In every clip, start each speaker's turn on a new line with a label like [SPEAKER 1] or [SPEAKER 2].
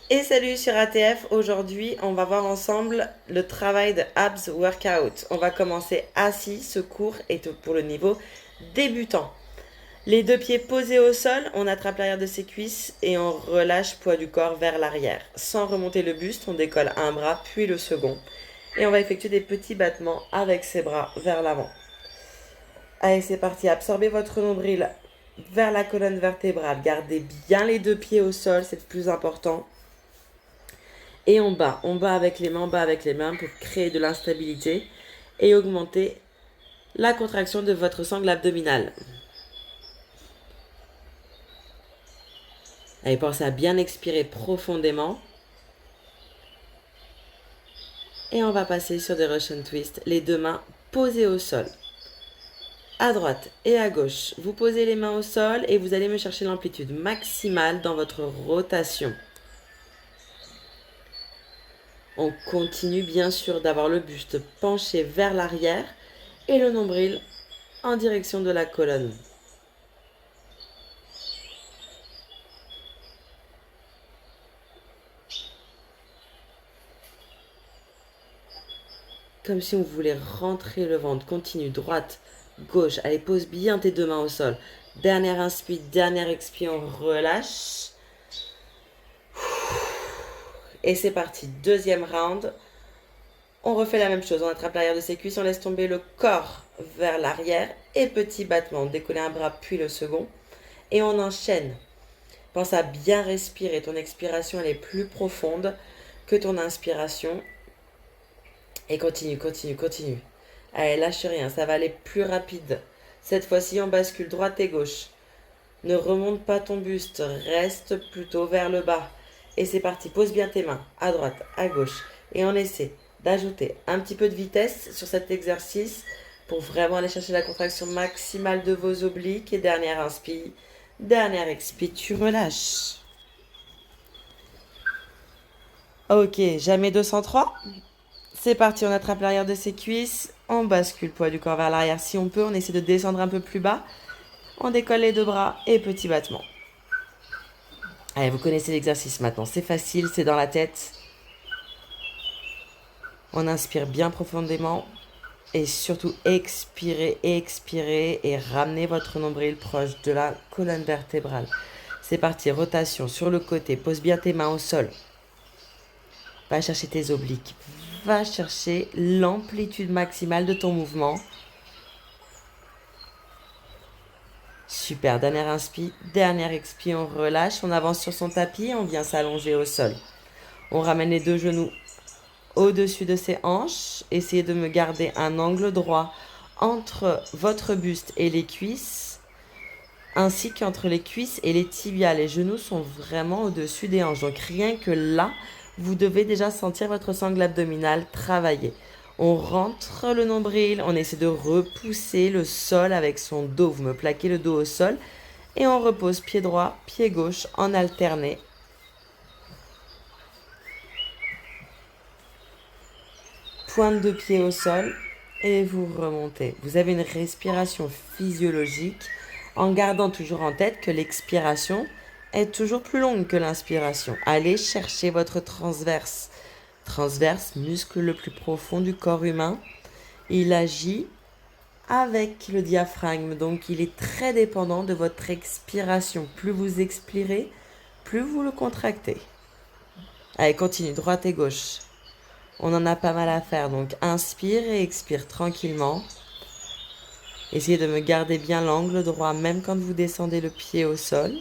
[SPEAKER 1] Et salut sur ATF, aujourd'hui on va voir ensemble le travail de abs workout. On va commencer assis, ce cours est pour le niveau débutant. Les deux pieds posés au sol, on attrape l'arrière de ses cuisses et on relâche poids du corps vers l'arrière. Sans remonter le buste, on décolle un bras puis le second. Et on va effectuer des petits battements avec ses bras vers l'avant. Allez, c'est parti, absorbez votre nombril vers la colonne vertébrale. Gardez bien les deux pieds au sol, c'est le plus important. Et on bat avec les mains, on bat avec les mains pour créer de l'instabilité et augmenter la contraction de votre sangle abdominale. Allez, pensez à bien expirer profondément. Et on va passer sur des Russian Twist, les deux mains posées au sol. À droite et à gauche, vous posez les mains au sol et vous allez me chercher l'amplitude maximale dans votre rotation. On continue bien sûr d'avoir le buste penché vers l'arrière et le nombril en direction de la colonne. Comme si on voulait rentrer le ventre. Continue, droite, gauche. Allez, pose bien tes deux mains au sol. Dernière inspire, dernière expire, on relâche. Et c'est parti, deuxième round. On refait la même chose, on attrape l'arrière de ses cuisses, on laisse tomber le corps vers l'arrière et petit battement. Décoller un bras puis le second. Et on enchaîne. Pense à bien respirer, ton expiration elle est plus profonde que ton inspiration. Et continue, continue, continue. Allez, lâche rien, ça va aller plus rapide. Cette fois-ci, on bascule droite et gauche. Ne remonte pas ton buste, reste plutôt vers le bas. Et c'est parti, pose bien tes mains, à droite, à gauche. Et on essaie d'ajouter un petit peu de vitesse sur cet exercice pour vraiment aller chercher la contraction maximale de vos obliques. Et dernière inspire, dernière expire, tu relâches. Ok, jamais 203. C'est parti, on attrape l'arrière de ses cuisses, on bascule poids du corps vers l'arrière si on peut, on essaie de descendre un peu plus bas, on décolle les deux bras et petit battement. Allez, vous connaissez l'exercice maintenant, c'est facile, c'est dans la tête. On inspire bien profondément et surtout expirez, expirez et ramenez votre nombril proche de la colonne vertébrale. C'est parti, rotation sur le côté, pose bien tes mains au sol. Va chercher tes obliques, va chercher l'amplitude maximale de ton mouvement. Super, dernière inspire, dernière expire, on relâche, on avance sur son tapis, on vient s'allonger au sol. On ramène les deux genoux au-dessus de ses hanches, essayez de me garder un angle droit entre votre buste et les cuisses, ainsi qu'entre les cuisses et les tibias. Les genoux sont vraiment au-dessus des hanches, donc rien que là, vous devez déjà sentir votre sangle abdominale travailler. On rentre le nombril, on essaie de repousser le sol avec son dos. Vous me plaquez le dos au sol et on repose pied droit, pied gauche en alterné. Pointe de pied au sol et vous remontez. Vous avez une respiration physiologique en gardant toujours en tête que l'expiration est toujours plus longue que l'inspiration. Allez chercher votre transverse. Transverse, muscle le plus profond du corps humain. Il agit avec le diaphragme, donc il est très dépendant de votre expiration. Plus vous expirez, plus vous le contractez. Allez, continue, droite et gauche. On en a pas mal à faire, donc inspire et expire tranquillement. Essayez de me garder bien l'angle droit, même quand vous descendez le pied au sol.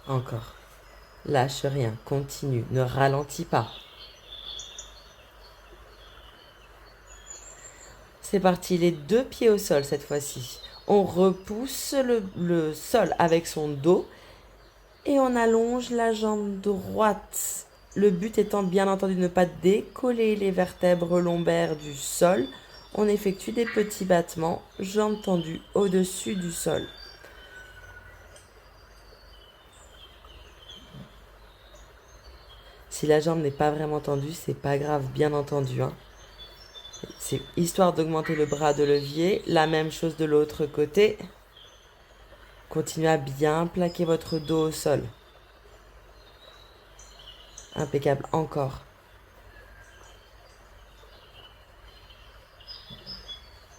[SPEAKER 1] Encore. Lâche rien, continue, ne ralentis pas. C'est parti, les deux pieds au sol cette fois-ci. On repousse le sol avec son dos et on allonge la jambe droite. Le but étant bien entendu de ne pas décoller les vertèbres lombaires du sol. On effectue des petits battements, jambes tendues au-dessus du sol. Si la jambe n'est pas vraiment tendue, c'est pas grave, bien entendu. C'est histoire d'augmenter le bras de levier. La même chose de l'autre côté. Continuez à bien plaquer votre dos au sol. Impeccable, encore.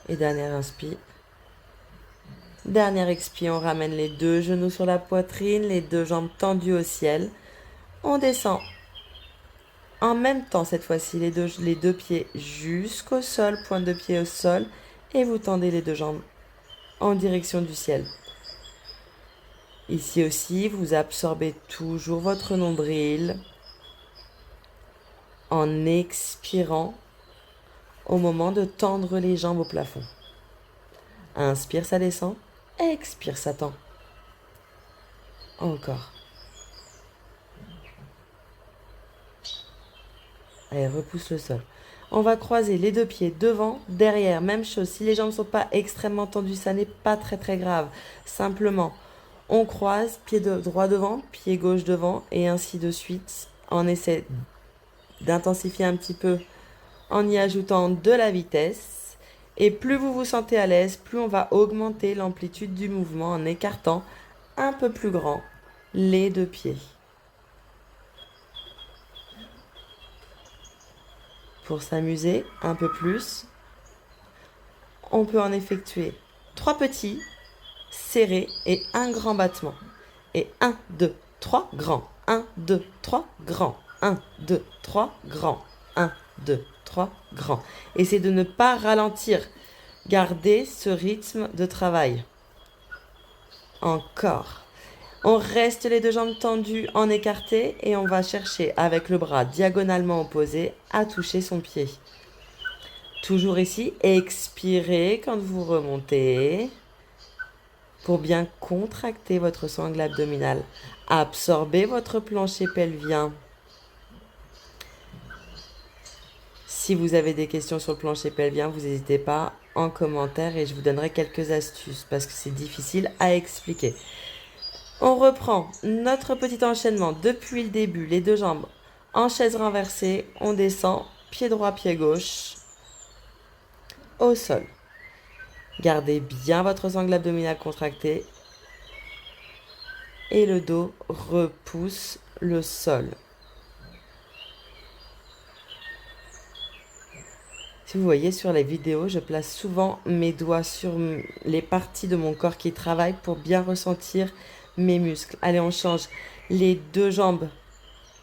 [SPEAKER 1] Et dernière inspi. Dernière expi, on ramène les deux genoux sur la poitrine, les deux jambes tendues au ciel. On descend en même temps cette fois-ci, les deux pieds jusqu'au sol, pointe de pied au sol. Et vous tendez les deux jambes en direction du ciel. Ici aussi, vous absorbez toujours votre nombril en expirant au moment de tendre les jambes au plafond. Inspire, ça descend. Expire, ça tend. Encore. Allez, repousse le sol. On va croiser les deux pieds devant, derrière. Même chose, si les jambes ne sont pas extrêmement tendues, ça n'est pas très grave. Simplement, on croise, pied droit devant, pied gauche devant, et ainsi de suite. On essaie d'intensifier un petit peu en y ajoutant de la vitesse. Et plus vous vous sentez à l'aise, plus on va augmenter l'amplitude du mouvement en écartant un peu plus grand les deux pieds. Pour s'amuser un peu plus, on peut en effectuer 3 petits, serrés et un grand battement. Et 1, 2, 3, grand. 1, 2, 3, grand. 1, 2, 3, grand. 1, 2, 3, grand. Essayez de ne pas ralentir. Gardez ce rythme de travail. Encore. On reste les deux jambes tendues en écarté et on va chercher avec le bras diagonalement opposé à toucher son pied. Toujours ici, expirez quand vous remontez pour bien contracter votre sangle abdominale. Absorbez votre plancher pelvien. Si vous avez des questions sur le plancher pelvien, vous n'hésitez pas en commentaire et je vous donnerai quelques astuces parce que c'est difficile à expliquer. On reprend notre petit enchaînement depuis le début, les deux jambes en chaise renversée, on descend, pied droit, pied gauche, au sol. Gardez bien votre sangle abdominale contractée et le dos repousse le sol. Si vous voyez sur les vidéos, je place souvent mes doigts sur les parties de mon corps qui travaillent pour bien ressentir mes muscles. Allez, on change les deux jambes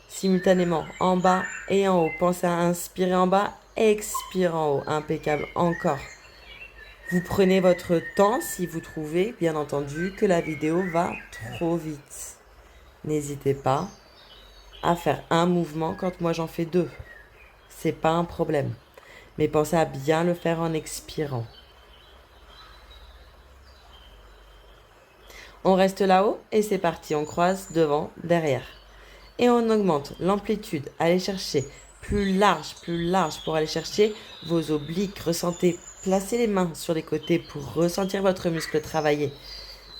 [SPEAKER 1] simultanément en bas et en haut. Pensez à inspirer en bas, expire en haut. Impeccable. Encore. Vous prenez votre temps si vous trouvez, bien entendu, que la vidéo va trop vite. N'hésitez pas à faire un mouvement quand moi j'en fais deux. C'est pas un problème. Mais pensez à bien le faire en expirant. On reste là-haut et c'est parti. On croise devant, derrière. Et on augmente l'amplitude. Allez chercher plus large pour aller chercher vos obliques. Ressentez, placez les mains sur les côtés pour ressentir votre muscle travailler.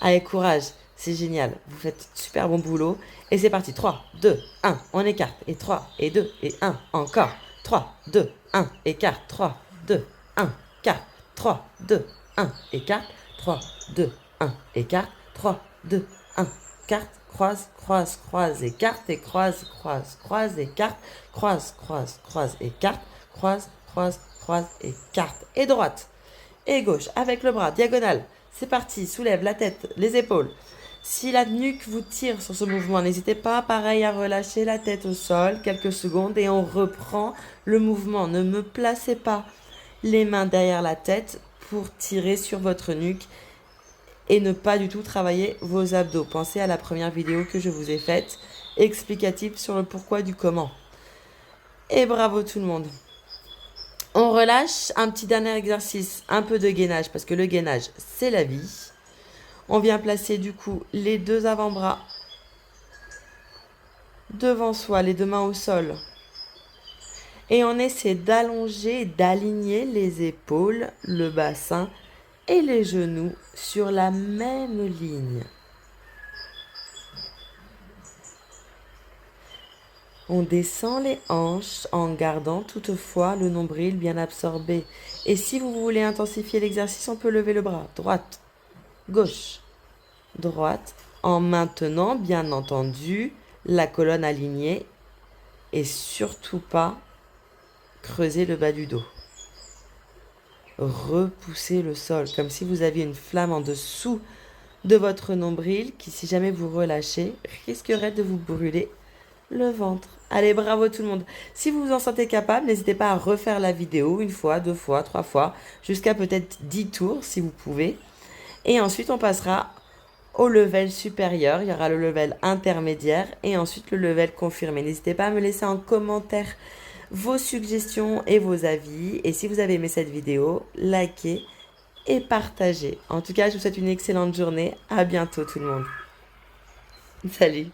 [SPEAKER 1] Allez, courage, c'est génial. Vous faites super bon boulot. Et c'est parti. 3, 2, 1. On écarte. Et 3, et 2, et 1. Encore. 3, 2, 1. Écarte. 3, 2, 1. Carte. 3, 2, 1. Écarte. 3, 2, 1. Écarte. 3, 2, 1. Carte. Croise, croise, croise, écarte et croise, croise, croise, écarte, croise, croise, croise, écarte, croise, croise, croise, écarte. Et droite et gauche avec le bras diagonal. C'est parti, soulève la tête, les épaules. Si la nuque vous tire sur ce mouvement, n'hésitez pas, pareil, à relâcher la tête au sol quelques secondes et on reprend le mouvement. Ne me placez pas les mains derrière la tête pour tirer sur votre nuque et ne pas du tout travailler vos abdos. Pensez à la première vidéo que je vous ai faite, explicative sur le pourquoi du comment. Et bravo tout le monde. On relâche, un petit dernier exercice, un peu de gainage, parce que le gainage, c'est la vie. On vient placer du coup les deux avant-bras devant soi, les deux mains au sol. Et on essaie d'allonger, d'aligner les épaules, le bassin et les genoux sur la même ligne. On descend les hanches en gardant toutefois le nombril bien absorbé. Et si vous voulez intensifier l'exercice, on peut lever le bras. Droite, gauche, droite, en maintenant bien entendu la colonne alignée et surtout pas creuser le bas du dos. Repoussez le sol comme si vous aviez une flamme en dessous de votre nombril qui, si jamais vous relâchez, risquerait de vous brûler le ventre. Allez, bravo tout le monde. Si vous vous en sentez capable, n'hésitez pas à refaire la vidéo une fois, deux fois, trois fois, jusqu'à peut-être 10 tours si vous pouvez. Et ensuite, on passera au level supérieur. Il y aura le level intermédiaire et ensuite le level confirmé. N'hésitez pas à me laisser en commentaire vos suggestions et vos avis. Et si vous avez aimé cette vidéo, likez et partagez. En tout cas, je vous souhaite une excellente journée. À bientôt tout le monde. Salut.